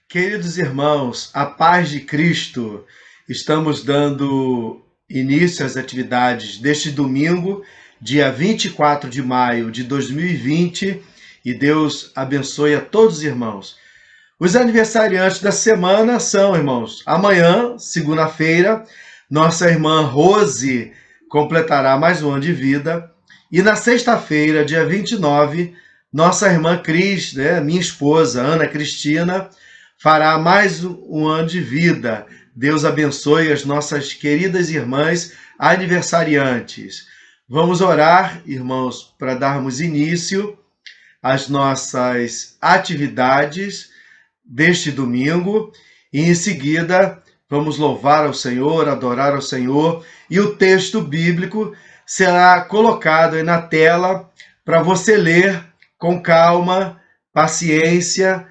Queridos irmãos, a paz de Cristo, estamos dando início às atividades deste domingo, dia 24 de maio de 2020, e Deus abençoe a todos os irmãos. Os aniversariantes da semana são, irmãos, amanhã, segunda-feira, nossa irmã Rose completará mais um ano de vida, e na sexta-feira, dia 29, nossa irmã Cris, minha esposa, Ana Cristina, fará mais um ano de vida. Deus abençoe as nossas queridas irmãs aniversariantes. Vamos orar, irmãos, para darmos início às nossas atividades deste domingo e em seguida vamos louvar ao Senhor, adorar ao Senhor, e o texto bíblico será colocado aí na tela para você ler com calma, paciência,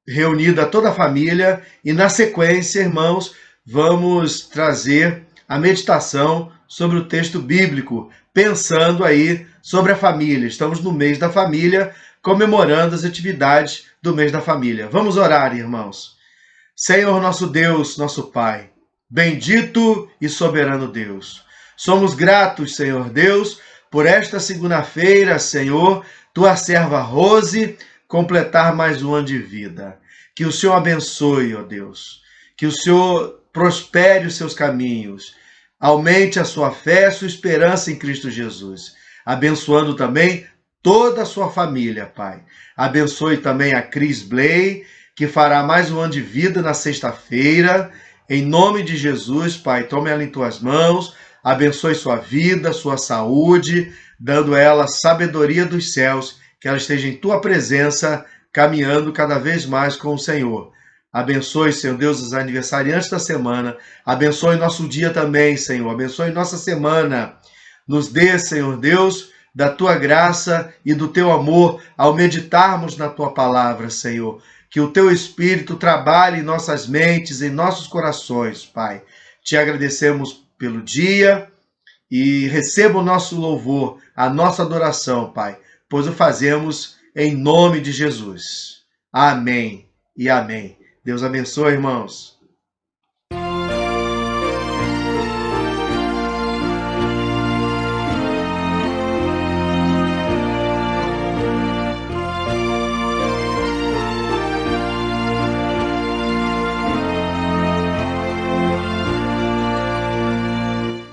reunida toda a família, e na sequência, irmãos, vamos trazer a meditação sobre o texto bíblico, pensando aí sobre a família. Estamos no mês da família, comemorando as atividades do mês da família. Vamos orar, irmãos. Senhor nosso Deus, nosso Pai, bendito e soberano Deus, somos gratos, Senhor Deus, por esta segunda-feira, Senhor, tua serva Rose, completar mais um ano de vida. Que o Senhor abençoe, ó Deus. Que o Senhor prospere os seus caminhos. Aumente a sua fé, a sua esperança em Cristo Jesus. Abençoando também toda a sua família, Pai. Abençoe também a Cris Blay, que fará mais um ano de vida na sexta-feira. Em nome de Jesus, Pai, tome ela em tuas mãos. Abençoe sua vida, sua saúde, dando a ela sabedoria dos céus, que ela esteja em tua presença, caminhando cada vez mais com o Senhor. Abençoe, Senhor Deus, os aniversariantes da semana. Abençoe nosso dia também, Senhor. Abençoe nossa semana. Nos dê, Senhor Deus, da tua graça e do teu amor ao meditarmos na tua palavra, Senhor. Que o teu Espírito trabalhe em nossas mentes, em nossos corações, Pai. Te agradecemos pelo dia e receba o nosso louvor, a nossa adoração, Pai, pois o fazemos em nome de Jesus. Amém e amém. Deus abençoe, irmãos.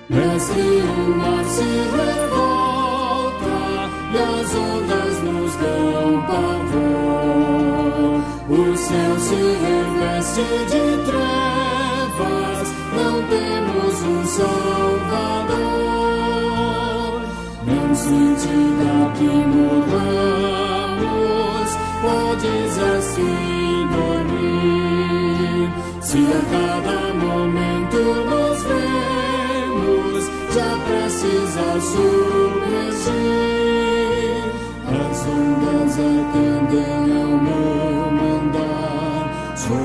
Mestre, o mar se revolta e as ondas nos dão pavor. O céu se reveste de trevas, não temos um Salvador. Não se diga que morramos, podes assim dormir. Se a cada momento nos vemos, já precisa submergir. As ondas atendem ao meu mandar, sossegai.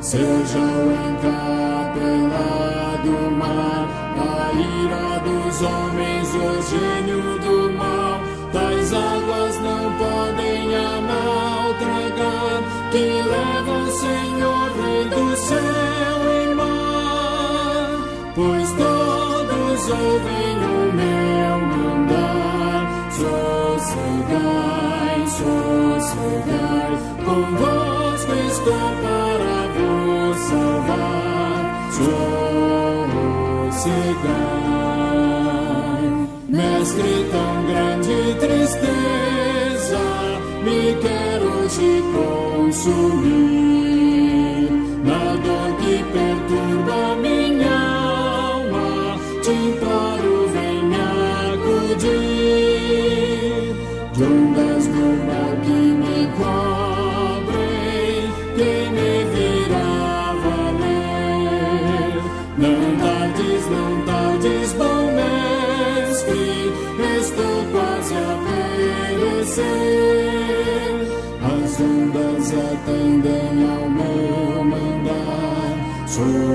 Seja o encapelado mar, a ira dos homens, o gênio do mal. Das águas não podem a mal tragar, que levam, Senhor, Rei do céu e mar. Pois todos ouvem o meu mandar, sossegai, sossegai. Convosco estou para vos salvar, sossegai. Mestre, tão grande tristeza me quer hoje consumir. Na dor que perturba minha alma, te imploro, vem me acudir. De ondas do mar que me cobrem, quem me virá valer? Não tardes, bom mestre, estou quase a perecer. As ondas atendem ao meu mandar, sossegai.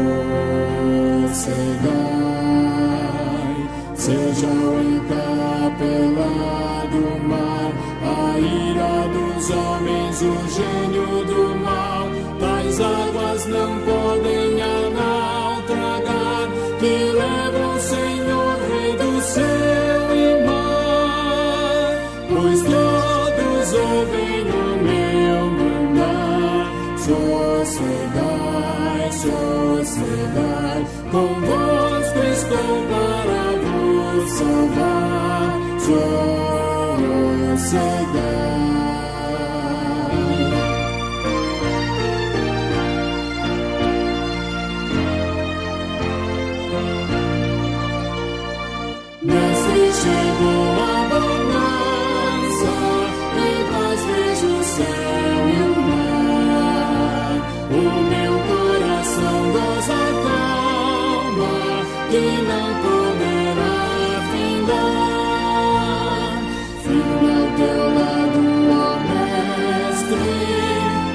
Seja o encapelado mar, a ira dos homens o gênio do mal, tais águas não podem a nau tragar, que levam, Senhor, Rei do céu e mar, pois todos ouvem o meu mandar. Sossegai, sossegai, convosco estou para vos salvar. Sossegai. Mestre, chegou a bonança, em paz vejo o céu e o mar. O meu coração goza calma, que não poderá findar. Firme ao teu lado, ó Mestre,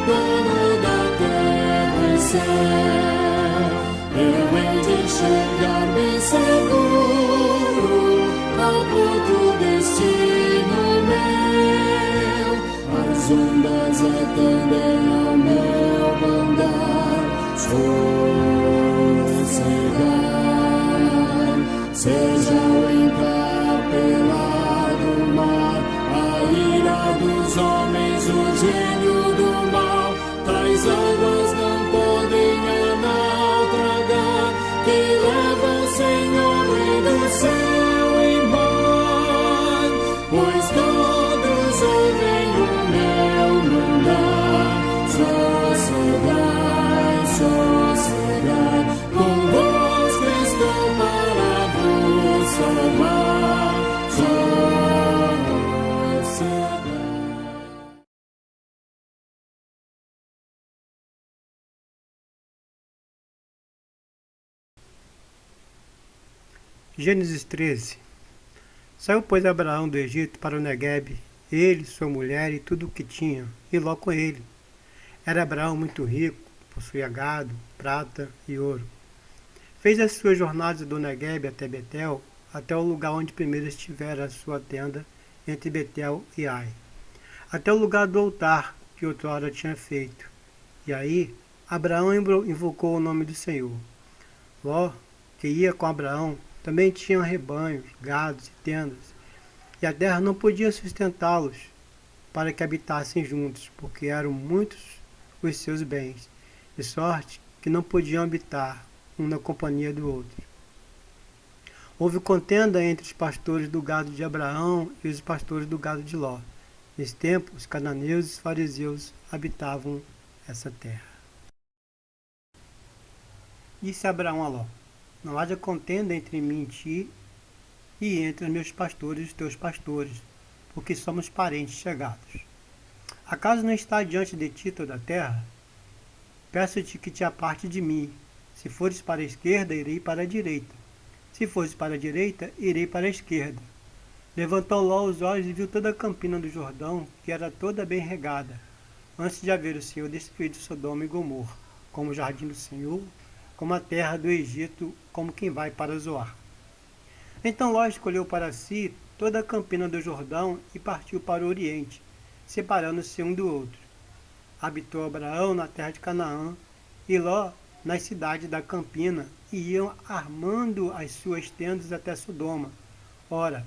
dono da terra e céu. Eu hei de chegar bem seguro ao porto destino meu. As ondas atendem ao meu mandar. Sossegai, seja o encarpelado mar, a ira dos homens, o gênio do mal, tais águas não podem a nau tragar, que levam, Senhor, Rei do céu e mar, pois todos ouvem o meu mandar. Sossegai, sossegai, convosco estou para vos salvar. Sossegai. Gênesis 13. Saiu, pois, Abraão do Egito para o Neguebe, ele, sua mulher e tudo o que tinha, e Ló com ele. Era Abraão muito rico, possuía gado, prata e ouro. Fez as suas jornadas do Neguebe até Betel, até o lugar onde primeiro estivera a sua tenda, entre Betel e Ai, até o lugar do altar que outrora tinha feito. E aí Abraão invocou o nome do Senhor. Ló, que ia com Abraão, também tinha rebanhos, gados e tendas, e a terra não podia sustentá-los para que habitassem juntos, porque eram muitos os seus bens, de sorte que não podiam habitar um na companhia do outro. Houve contenda entre os pastores do gado de Abraão e os pastores do gado de Ló. Nesse tempo, os cananeus e os fariseus habitavam essa terra. Disse Abraão a Ló: não haja contenda entre mim e ti, e entre os meus pastores e os teus pastores, porque somos parentes chegados. Acaso não está diante de ti toda a terra? Peço-te que te aparte de mim. Se fores para a esquerda, irei para a direita. Se fores para a direita, irei para a esquerda. Levantou Ló os olhos e viu toda a campina do Jordão, que era toda bem regada, antes de haver o Senhor destruído Sodoma e Gomorra, como o jardim do Senhor, como a terra do Egito, como quem vai para Zoar. Então Ló escolheu para si toda a campina do Jordão e partiu para o oriente, separando-se um do outro. Habitou Abraão na terra de Canaã, e Ló nas cidades da campina, e iam armando as suas tendas até Sodoma. Ora,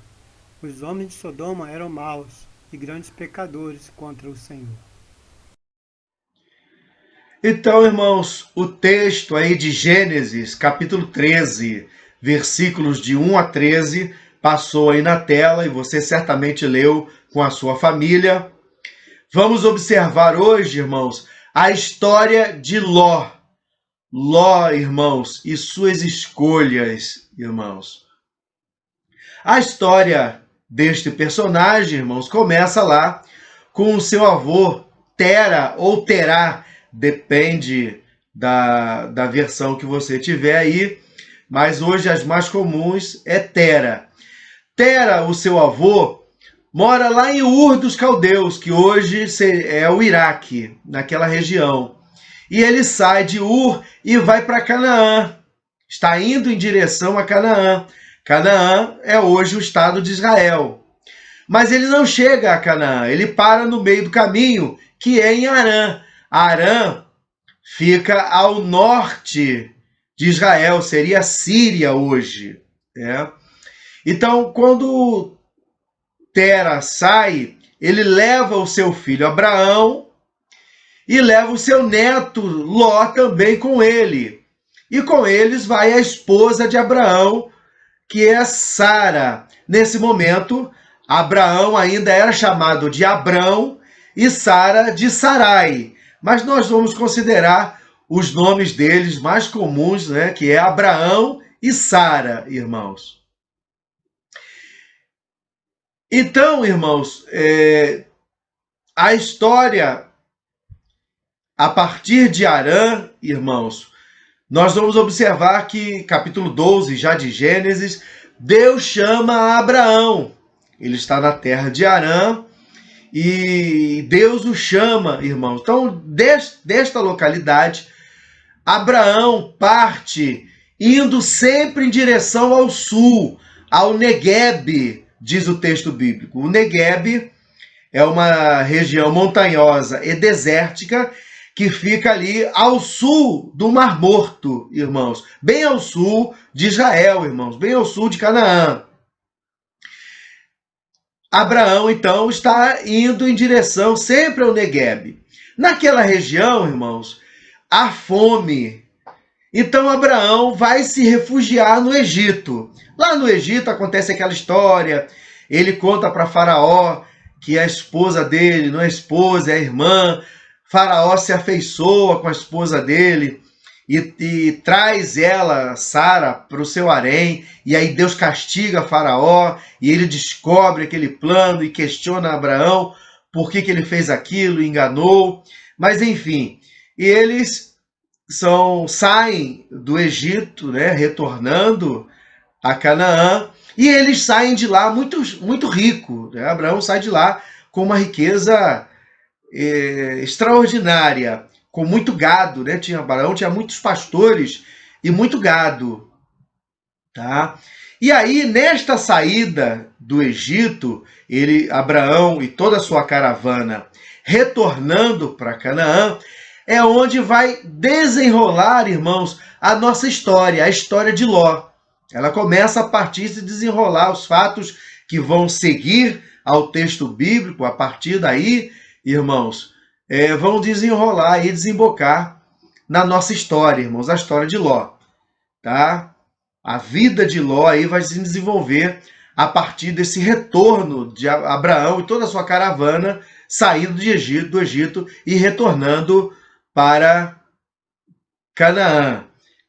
os homens de Sodoma eram maus e grandes pecadores contra o Senhor. Então, irmãos, o texto aí de Gênesis, capítulo 13, versículos de 1 a 13, passou aí na tela e você certamente leu com a sua família. Vamos observar hoje, irmãos, a história de Ló. Ló, irmãos, e suas escolhas, irmãos. A história deste personagem, irmãos, começa lá com o seu avô, Tera ou Terá, depende da versão que você tiver aí, mas hoje as mais comuns é Tera. Tera, o seu avô, mora lá em Ur dos Caldeus, que hoje é o Iraque, naquela região. E ele sai de Ur e vai para Canaã. Está indo em direção a Canaã. Canaã é hoje o estado de Israel. Mas ele não chega a Canaã, ele para no meio do caminho que é em Harã. Harã fica ao norte de Israel, seria a Síria hoje, né? Então, quando Tera sai, ele leva o seu filho Abraão e leva o seu neto Ló também com ele. E com eles vai a esposa de Abraão, que é Sara. Nesse momento, Abraão ainda era chamado de Abrão e Sara de Sarai. Mas nós vamos considerar os nomes deles mais comuns, né, que é Abraão e Sara, irmãos. Então, irmãos, a história, a partir de Harã, irmãos, nós vamos observar que, capítulo 12, já de Gênesis, Deus chama Abraão. Ele está na terra de Harã e Deus o chama, irmãos. Então, desta localidade, Abraão parte indo sempre em direção ao sul, ao Negueb, diz o texto bíblico. O Negueb é uma região montanhosa e desértica que fica ali ao sul do Mar Morto, irmãos. Bem ao sul de Israel, irmãos. Bem ao sul de Canaã. Abraão, então, está indo em direção sempre ao Negueb. Naquela região, irmãos, há fome. Então Abraão vai se refugiar no Egito. Lá no Egito acontece aquela história. Ele conta para Faraó que a esposa dele não é esposa, é a irmã. Faraó se afeiçoa com a esposa dele e traz ela, Sara, para o seu harém. E aí Deus castiga Faraó e ele descobre aquele plano e questiona Abraão por que ele fez aquilo, enganou. Mas enfim, eles saem do Egito, né, retornando a Canaã, e eles saem de lá muito rico, né? Abraão sai de lá com uma riqueza extraordinária, com muito gado, né? Abraão tinha muitos pastores e muito gado, tá? E aí, nesta saída do Egito, Abraão e toda a sua caravana retornando para Canaã, é onde vai desenrolar, irmãos, a nossa história, a história de Ló. Ela começa a partir de desenrolar os fatos que vão seguir ao texto bíblico. A partir daí, irmãos, vão desenrolar e desembocar na nossa história, irmãos, a história de Ló, tá? A vida de Ló aí vai se desenvolver a partir desse retorno de Abraão e toda a sua caravana saindo do Egito e retornando para Canaã.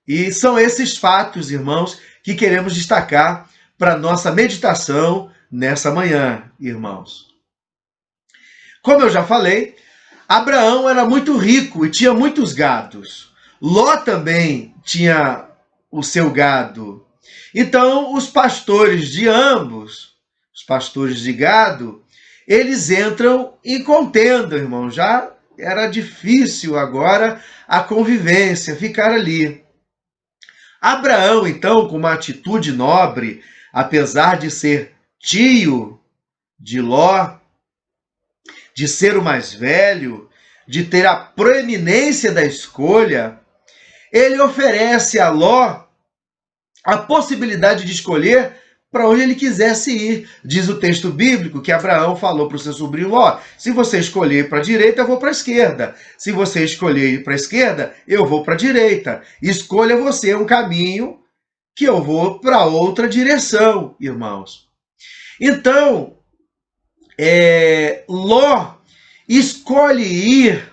E são esses fatos, irmãos, que queremos destacar para nossa meditação nessa manhã, irmãos. Como eu já falei, Abraão era muito rico e tinha muitos gados. Ló também tinha o seu gado. Então, os pastores de ambos, os pastores de gado, eles entram em contenda, irmão. Já era difícil agora a convivência, ficar ali. Abraão, então, com uma atitude nobre, apesar de ser tio de Ló, de ser o mais velho, de ter a proeminência da escolha, ele oferece a Ló a possibilidade de escolher para onde ele quisesse ir. Diz o texto bíblico que Abraão falou para o seu sobrinho Ló: se você escolher para a direita, eu vou para a esquerda. Se você escolher ir para a esquerda, eu vou para a direita. Escolha você um caminho que eu vou para outra direção, irmãos. Então, Ló escolhe ir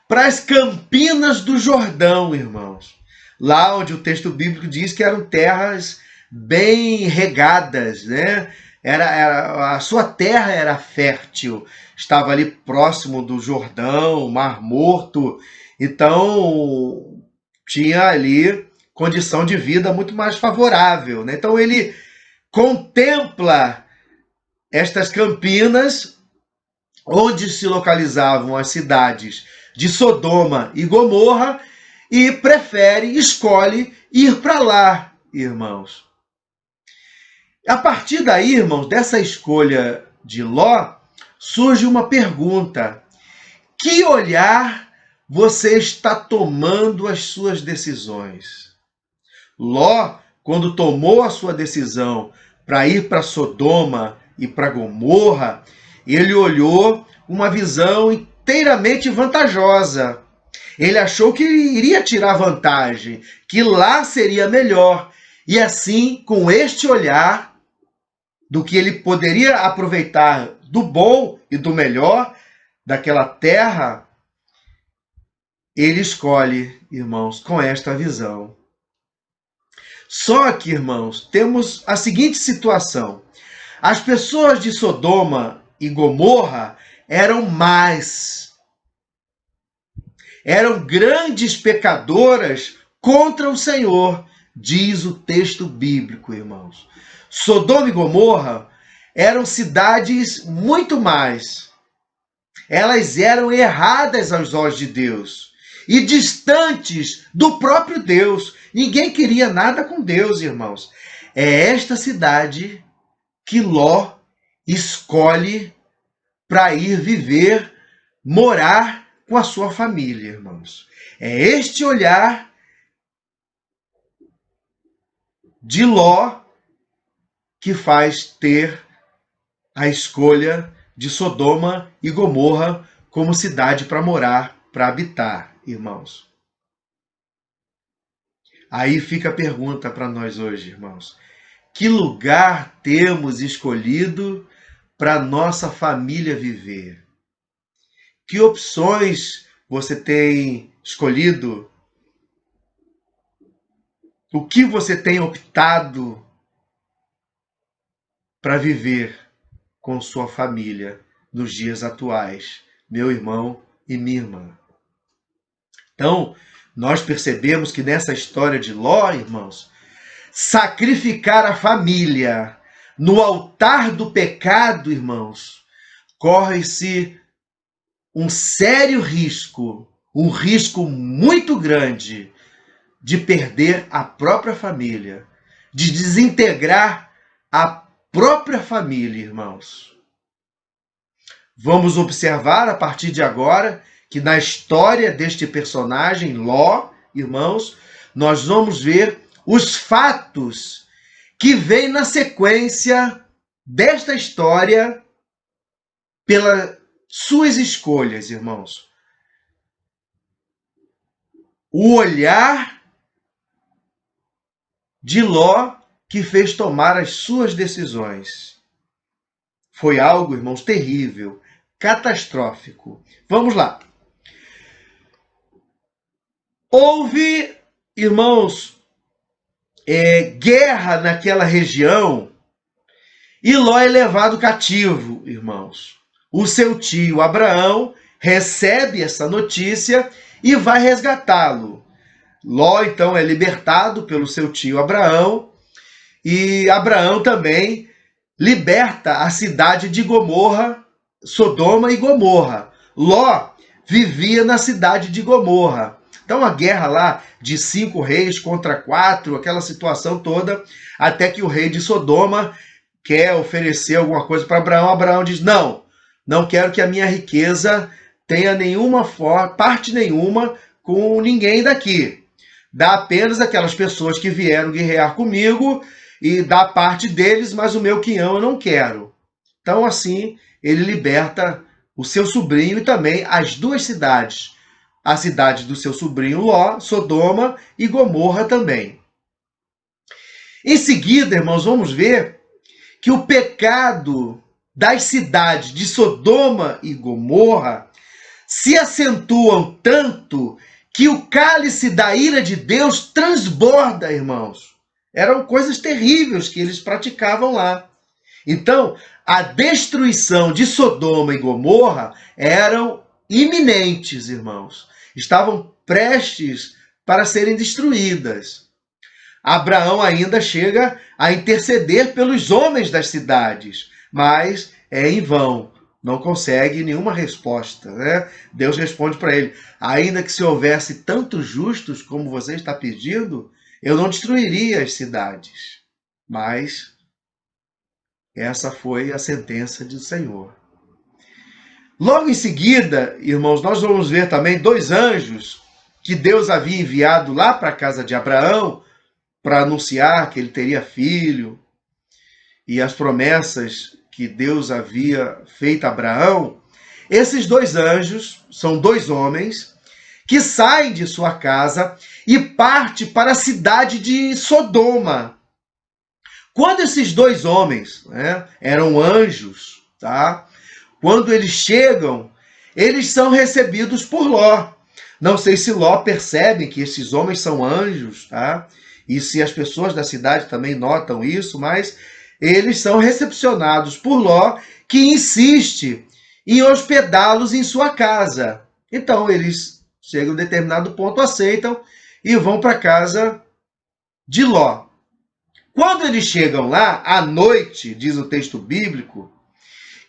para as Campinas do Jordão, irmãos. Lá onde o texto bíblico diz que eram terras bem regadas, né? A sua terra era fértil, estava ali próximo do Jordão, Mar Morto, então tinha ali condição de vida muito mais favorável, né? Então ele contempla estas campinas, onde se localizavam as cidades de Sodoma e Gomorra, e escolhe ir para lá, irmãos. A partir daí, irmãos, dessa escolha de Ló, surge uma pergunta: que olhar você está tomando as suas decisões? Ló, quando tomou a sua decisão para ir para Sodoma e para Gomorra, ele olhou uma visão inteiramente vantajosa. Ele achou que iria tirar vantagem, que lá seria melhor. E assim, com este olhar do que ele poderia aproveitar do bom e do melhor daquela terra, ele escolhe, irmãos, com esta visão. Só que, irmãos, temos a seguinte situação. As pessoas de Sodoma e Gomorra eram más. Eram grandes pecadoras contra o Senhor, diz o texto bíblico, irmãos. Sodoma e Gomorra eram cidades muito más. Elas eram erradas aos olhos de Deus e distantes do próprio Deus. Ninguém queria nada com Deus, irmãos. É esta cidade que Ló escolhe para ir viver, morar com a sua família, irmãos. É este olhar de Ló que faz ter a escolha de Sodoma e Gomorra como cidade para morar, para habitar, irmãos. Aí fica a pergunta para nós hoje, irmãos. Que lugar temos escolhido para nossa família viver? Que opções você tem escolhido? O que você tem optado para viver com sua família nos dias atuais, meu irmão e minha irmã? Então, nós percebemos que nessa história de Ló, irmãos, sacrificar a família no altar do pecado, irmãos, corre-se um sério risco, um risco muito grande de perder a própria família, de desintegrar a própria família, irmãos. Vamos observar a partir de agora que na história deste personagem, Ló, irmãos, nós vamos ver os fatos que vêm na sequência desta história pelas suas escolhas, irmãos. O olhar de Ló que fez tomar as suas decisões. Foi algo, irmãos, terrível, catastrófico. Vamos lá. Houve, irmãos, guerra naquela região e Ló é levado cativo, irmãos. O seu tio Abraão recebe essa notícia e vai resgatá-lo. Ló, então, é libertado pelo seu tio Abraão e Abraão também liberta a cidade de Gomorra, Sodoma e Gomorra. Ló vivia na cidade de Gomorra. Então, a guerra lá de 5 reis contra 4, aquela situação toda, até que o rei de Sodoma quer oferecer alguma coisa para Abraão. Abraão diz, não quero que a minha riqueza tenha parte nenhuma com ninguém daqui. Dá apenas aquelas pessoas que vieram guerrear comigo e dá parte deles, mas o meu quinhão eu não quero. Então, assim, ele liberta o seu sobrinho e também as duas cidades. A cidade do seu sobrinho Ló, Sodoma e Gomorra também. Em seguida, irmãos, vamos ver que o pecado das cidades de Sodoma e Gomorra se acentuam tanto que o cálice da ira de Deus transborda, irmãos. Eram coisas terríveis que eles praticavam lá. Então, a destruição de Sodoma e Gomorra eram iminentes, irmãos. Estavam prestes para serem destruídas. Abraão ainda chega a interceder pelos homens das cidades, mas é em vão. Não consegue nenhuma resposta, né? Deus responde para ele, ainda que se houvesse tantos justos como você está pedindo, eu não destruiria as cidades. Mas essa foi a sentença do Senhor. Logo em seguida, irmãos, nós vamos ver também 2 anjos que Deus havia enviado lá para a casa de Abraão para anunciar que ele teria filho e as promessas que Deus havia feito a Abraão. Esses 2 anjos são 2 homens que saem de sua casa e partem para a cidade de Sodoma. Quando esses 2 homens, né, eram anjos, tá? Quando eles chegam, eles são recebidos por Ló. Não sei se Ló percebe que esses homens são anjos, tá? E se as pessoas da cidade também notam isso, mas eles são recepcionados por Ló, que insiste em hospedá-los em sua casa. Então, eles chegam a um determinado ponto, aceitam e vão para a casa de Ló. Quando eles chegam lá, à noite, diz o texto bíblico,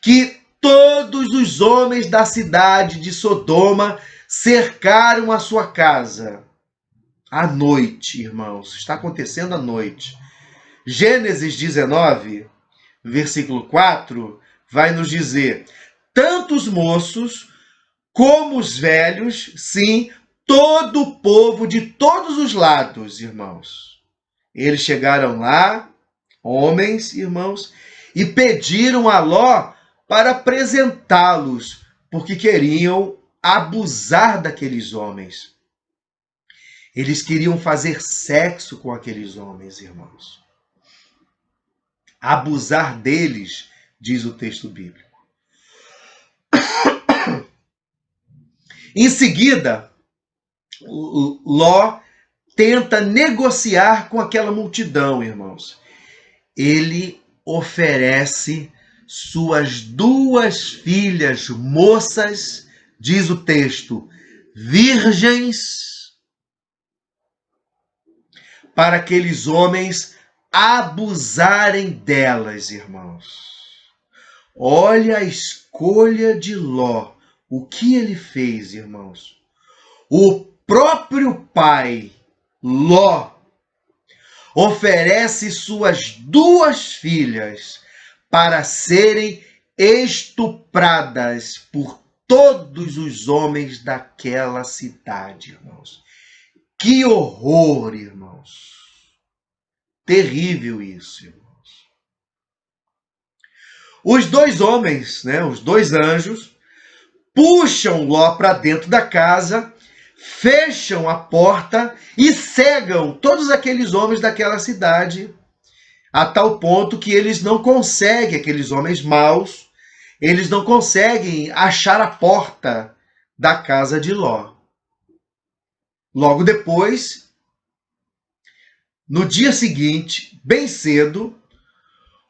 que todos os homens da cidade de Sodoma cercaram a sua casa. À noite, irmãos, está acontecendo à noite. Gênesis 19, versículo 4, vai nos dizer: tanto os moços como os velhos, sim, todo o povo de todos os lados, irmãos. Eles chegaram lá, homens, irmãos, e pediram a Ló para apresentá-los, porque queriam abusar daqueles homens. Eles queriam fazer sexo com aqueles homens, irmãos. Abusar deles, diz o texto bíblico. Em seguida, Ló tenta negociar com aquela multidão, irmãos. Ele oferece suas 2 filhas moças, diz o texto, virgens, para aqueles homens abusarem delas, irmãos. Olha a escolha de Ló. O que ele fez, irmãos? O próprio pai, Ló, oferece suas 2 filhas para serem estupradas por todos os homens daquela cidade, irmãos. Que horror, irmãos. Terrível isso, irmãos. Os 2 homens, né, os 2 anjos, puxam Ló para dentro da casa, fecham a porta e cegam todos aqueles homens daquela cidade, a tal ponto que eles não conseguem, aqueles homens maus, eles não conseguem achar a porta da casa de Ló. Logo depois, no dia seguinte, bem cedo,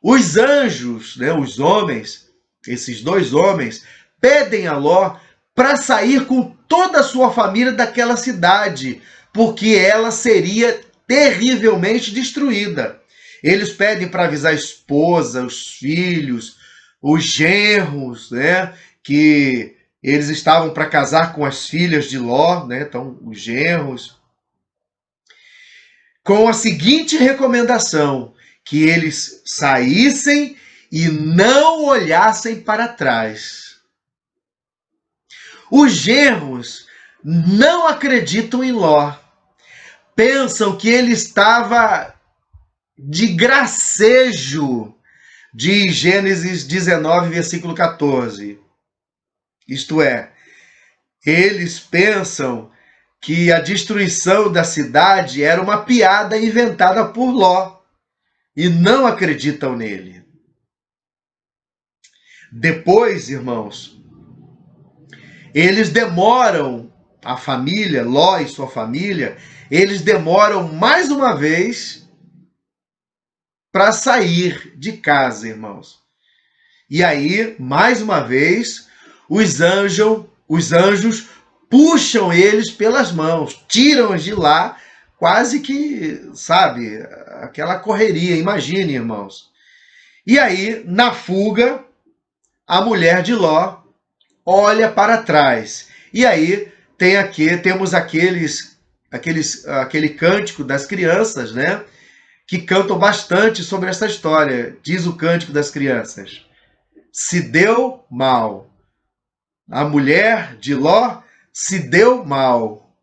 os anjos, né, os homens, esses 2 homens, pedem a Ló para sair com toda a sua família daquela cidade, porque ela seria terrivelmente destruída. Eles pedem para avisar a esposa, os filhos, os genros, né, que eles estavam para casar com as filhas de Ló, né, então os genros, com a seguinte recomendação: que eles saíssem e não olhassem para trás. Os genros não acreditam em Ló. Pensam que ele estava de gracejo, diz Gênesis 19, versículo 14. Isto é, eles pensam que a destruição da cidade era uma piada inventada por Ló e não acreditam nele. Depois, irmãos, eles demoram, a família, Ló e sua família, eles demoram mais uma vez para sair de casa, irmãos. E aí, mais uma vez, os anjos puxam eles pelas mãos, tiram-os de lá, quase que, sabe, aquela correria, imagine, irmãos. E aí, na fuga, a mulher de Ló olha para trás. E aí temos aquele cântico das crianças, né? Que cantam bastante sobre essa história. Diz o cântico das crianças: se deu mal, a mulher de Ló se deu mal,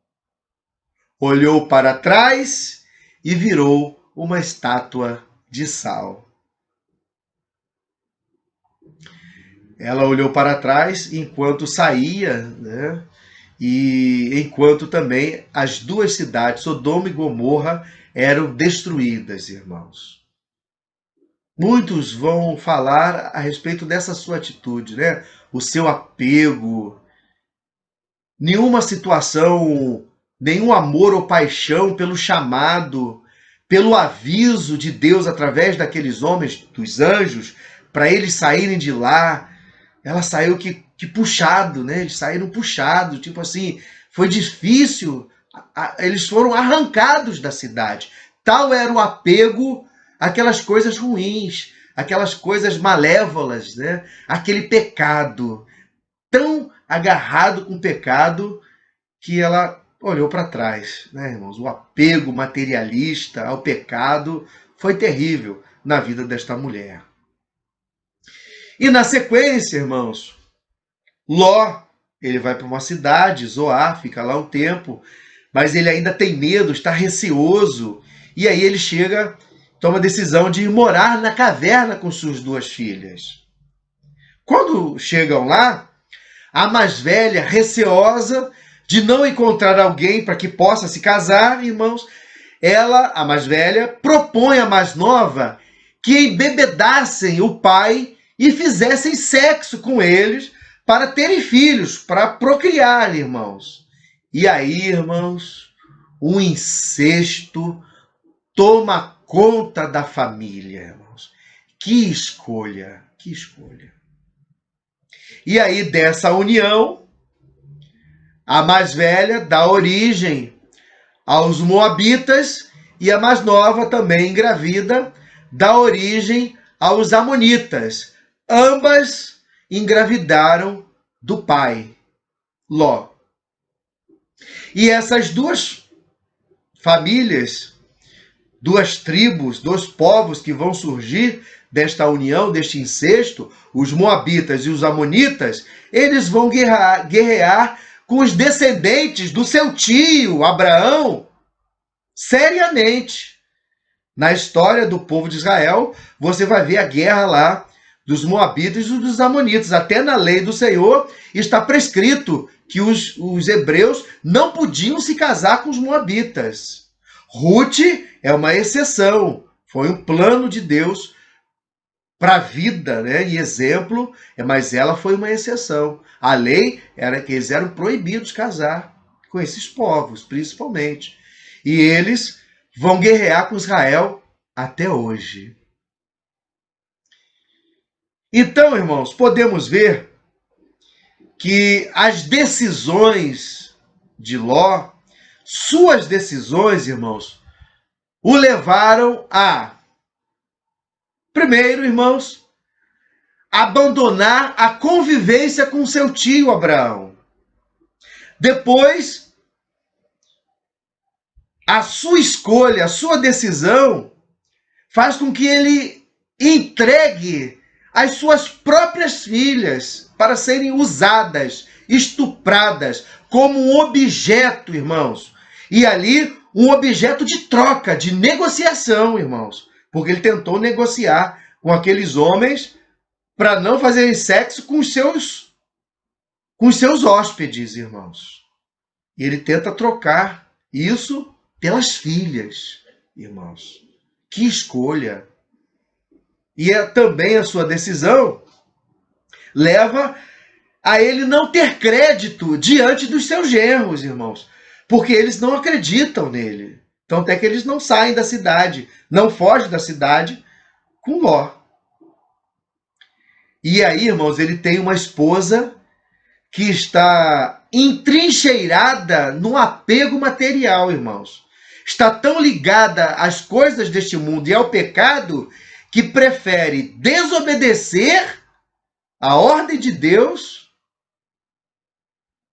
olhou para trás e virou uma estátua de sal. Ela olhou para trás enquanto saía, né? E enquanto também as duas cidades, Sodoma e Gomorra, eram destruídas, irmãos. Muitos vão falar a respeito dessa sua atitude, né? O seu apego, nenhuma situação, nenhum amor ou paixão pelo chamado, pelo aviso de Deus através daqueles homens, dos anjos, para eles saírem de lá. Ela saiu que puxado, né? Eles saíram puxados, tipo assim, foi difícil. Eles foram arrancados da cidade. Tal era o apego àquelas coisas ruins, aquelas coisas malévolas, né? Aquele pecado, tão agarrado com o pecado que ela olhou para trás, né, irmãos? O apego materialista ao pecado foi terrível na vida desta mulher. E na sequência, irmãos, Ló, ele vai para uma cidade, Zoar, fica lá um tempo, mas ele ainda tem medo, está receoso, e aí ele chega, toma a decisão de ir morar na caverna com suas duas filhas. Quando chegam lá, a mais velha, receosa de não encontrar alguém para que possa se casar, irmãos, ela, a mais velha, propõe à mais nova que embebedassem o pai e fizessem sexo com eles para terem filhos, para procriar, irmãos. E aí, irmãos, o incesto toma conta da família, irmãos. Que escolha, que escolha. E aí, dessa união, a mais velha dá origem aos Moabitas e a mais nova, também engravida, dá origem aos Amonitas. Ambas engravidaram do pai, Ló. E essas duas famílias, duas tribos, dois povos que vão surgir desta união, deste incesto, os Moabitas e os Amonitas, eles vão guerrear com os descendentes do seu tio, Abraão, seriamente. Na história do povo de Israel, você vai ver a guerra lá dos Moabitas e dos Amonitas. Até na lei do Senhor está prescrito que os hebreus não podiam se casar com os Moabitas. Ruth é uma exceção. Foi um plano de Deus para a vida, né? E exemplo, mas ela foi uma exceção. A lei era que eles eram proibidos casar com esses povos, principalmente. E eles vão guerrear com Israel até hoje. Então, irmãos, podemos ver que as decisões de Ló, suas decisões, irmãos, o levaram a, primeiro, irmãos, abandonar a convivência com seu tio Abraão. Depois, a sua escolha, a sua decisão faz com que ele entregue as suas próprias filhas para serem usadas, estupradas, como um objeto, irmãos. E ali, um objeto de troca, de negociação, irmãos. Porque ele tentou negociar com aqueles homens para não fazerem sexo com os seus hóspedes, irmãos. E ele tenta trocar isso pelas filhas, irmãos. Que escolha! E também a sua decisão leva a ele não ter crédito diante dos seus genros, irmãos, porque eles não acreditam nele. Então até que eles não saem da cidade, não fogem da cidade com Ló. E aí, irmãos, ele tem uma esposa que está entrincheirada no apego material, irmãos. Está tão ligada às coisas deste mundo e ao pecado que prefere desobedecer a ordem de Deus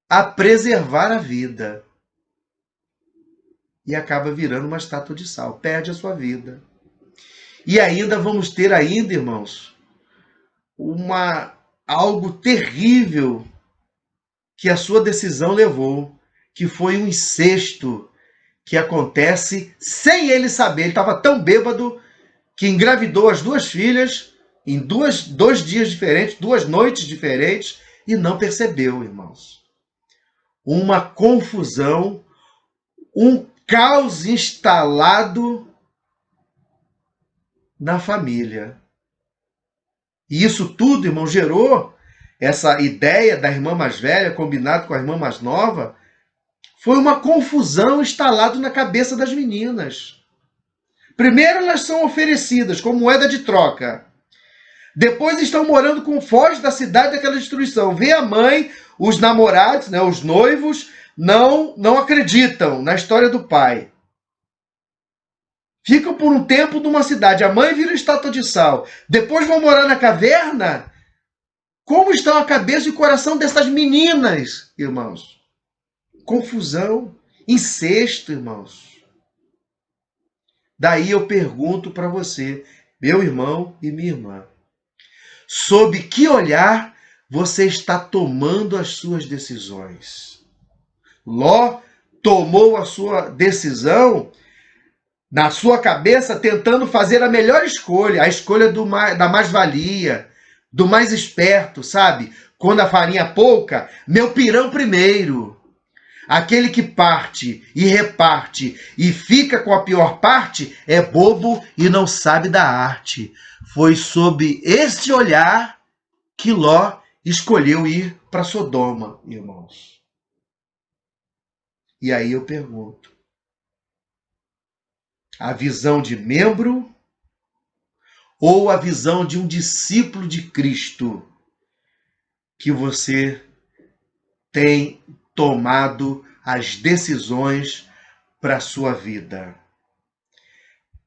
a preservar a vida. E acaba virando uma estátua de sal, perde a sua vida. E ainda vamos ter irmãos, algo terrível que a sua decisão levou, que foi um incesto que acontece sem ele saber. Ele estava tão bêbado que engravidou as duas filhas em dois dias diferentes, 2 noites diferentes, e não percebeu, irmãos. Uma confusão, um caos instalado na família. E isso tudo, irmão, gerou essa ideia da irmã mais velha combinado com a irmã mais nova. Foi uma confusão instalada na cabeça das meninas. Primeiro elas são oferecidas como moeda de troca. Depois estão morando com foge da cidade daquela destruição. Vê a mãe, os namorados, né, os noivos, não acreditam na história do pai. Ficam por um tempo numa cidade. A mãe vira estátua de sal. Depois vão morar na caverna. Como estão a cabeça e o coração dessas meninas, irmãos? Confusão, incesto, irmãos. Daí eu pergunto para você, meu irmão e minha irmã, sob que olhar você está tomando as suas decisões? Ló tomou a sua decisão na sua cabeça tentando fazer a melhor escolha, a escolha da mais-valia, do mais esperto, sabe? Quando a farinha é pouca, meu pirão primeiro. Aquele que parte e reparte e fica com a pior parte é bobo e não sabe da arte. Foi sob este olhar que Ló escolheu ir para Sodoma, irmãos. E aí eu pergunto, a visão de membro ou a visão de um discípulo de Cristo que você tem tomado as decisões para a sua vida?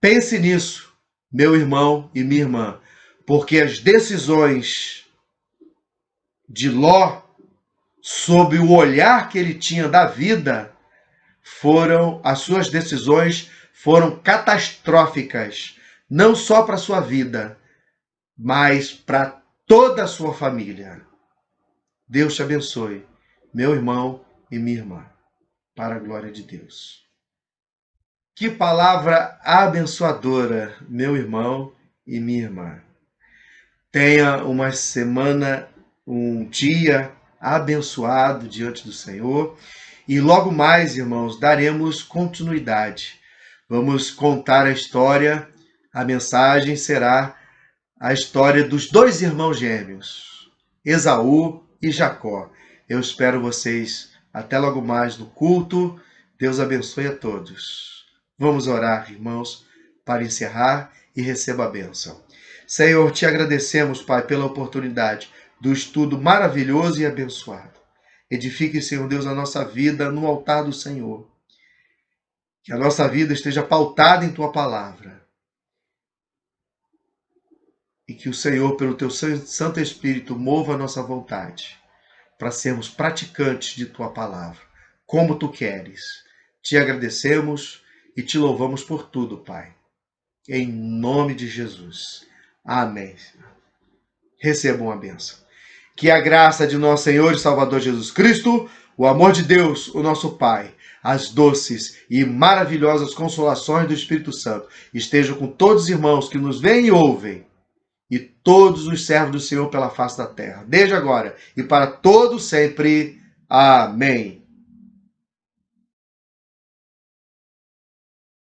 Pense nisso, meu irmão e minha irmã, porque as decisões de Ló, sob o olhar que ele tinha da vida, as suas decisões foram catastróficas, não só para a sua vida, mas para toda a sua família. Deus te abençoe, meu irmão e minha irmã, para a glória de Deus. Que palavra abençoadora, meu irmão e minha irmã. Tenha uma semana, um dia abençoado diante do Senhor. E logo mais, irmãos, daremos continuidade. Vamos contar a história. A mensagem será a história dos 2 irmãos gêmeos, Esaú e Jacó. Eu espero vocês até logo mais no culto. Deus abençoe a todos. Vamos orar, irmãos, para encerrar e receba a bênção. Senhor, te agradecemos, Pai, pela oportunidade do estudo maravilhoso e abençoado. Edifique, Senhor Deus, a nossa vida no altar do Senhor. Que a nossa vida esteja pautada em Tua palavra. E que o Senhor, pelo Teu Santo Espírito, mova a nossa vontade para sermos praticantes de Tua palavra, como Tu queres. Te agradecemos e Te louvamos por tudo, Pai. Em nome de Jesus. Amém. Recebam a bênção. Que a graça de nosso Senhor e Salvador Jesus Cristo, o amor de Deus, o nosso Pai, as doces e maravilhosas consolações do Espírito Santo estejam com todos os irmãos que nos veem e ouvem, e todos os servos do Senhor pela face da terra, desde agora e para todo sempre. Amém.